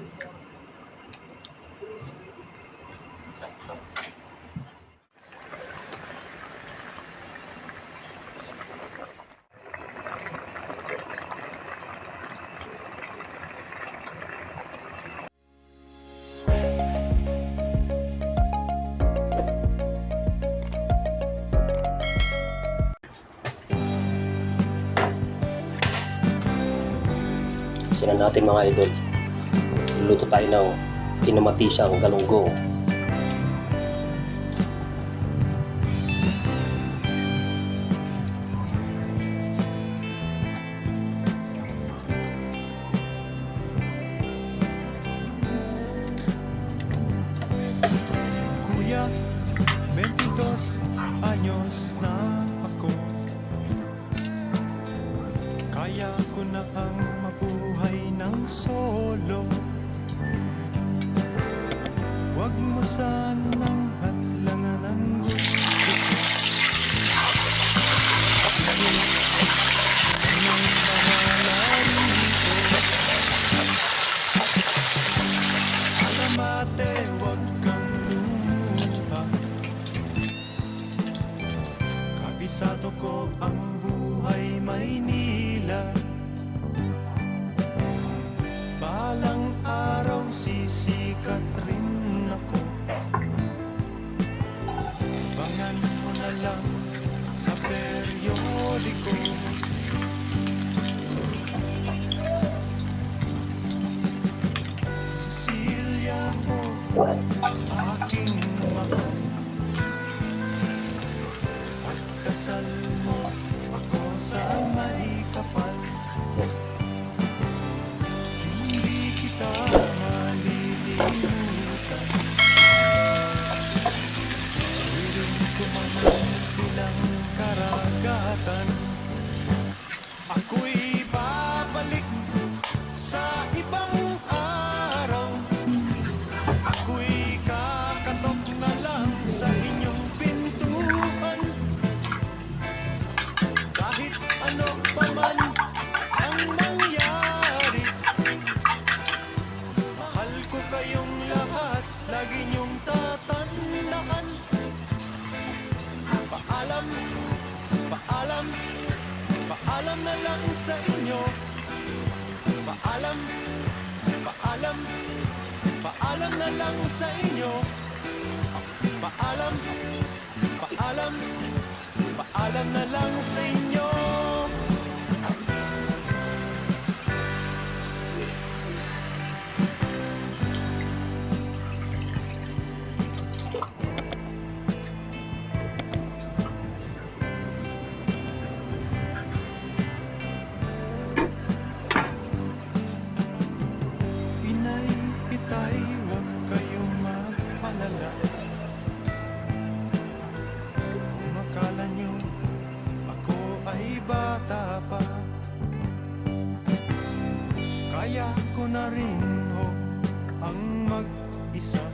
Sinan natin mga idol. Luluto tayo ng kinamatisang galunggong. Kuya, 22 anyos na ako. Kaya ko na ang mabuhay ng solo. Huwag mo sanang hadlangan ang gusto ko. Nang bahala rito. Alamate, huwag kang lumuha. Kabisado ko ang buhay Maynila. Balang araw sisikat rin ako. Bangan mo na lang sa periodiko. Cecilia mo, aking mahal. Pagkasal mo ako sa may kapal. Hindi kita malilimutan. Wiling ko man bilang karagatan. Ako'y babalik sa ibang araw. Ako'y kakatok na lang sa inyong pintuan. Kahit ano pa man ang mangyari, mahal ko kayong lahat, lagi niyong tatandaan. Paalam, paalam, paalam na lang sa inyo. Paalam, paalam, paalam na lang sa inyo. Paalam, paalam, paalam na lang sa inyo. Inay, itay, huwag kayong magpalala. Kung akala nyo ako ay bata pa, kaya ko na rin ho ang mag-isa.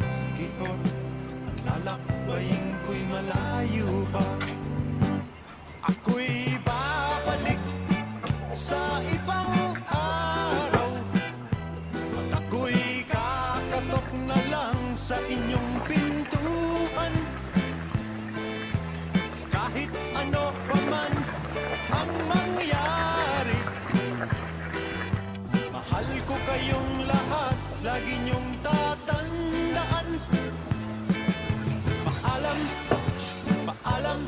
Sige ho, ang lalakbayin ko'y malayo pa. Ako'y babalik sa ibang araw. At ako'y kakatok na lang sa inyong pintuan. Kahit ano pa man ang mangyari, mahal ko kayong lahat, lagi niyong tatandaan. Paalam, paalam,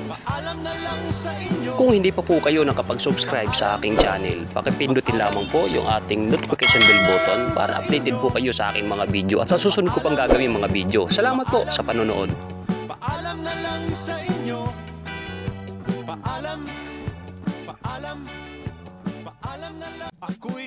paalam na lang sa inyo. Kung hindi pa po kayo nakapag-subscribe sa aking channel, pakipindutin lamang po yung ating notification bell button para updated po kayo sa aking mga video at sa susunod ko pang gagawin mga video. Salamat po sa panonood. Paalam na lang sa inyo. Paalam, paalam, paalam na lang. Ako'y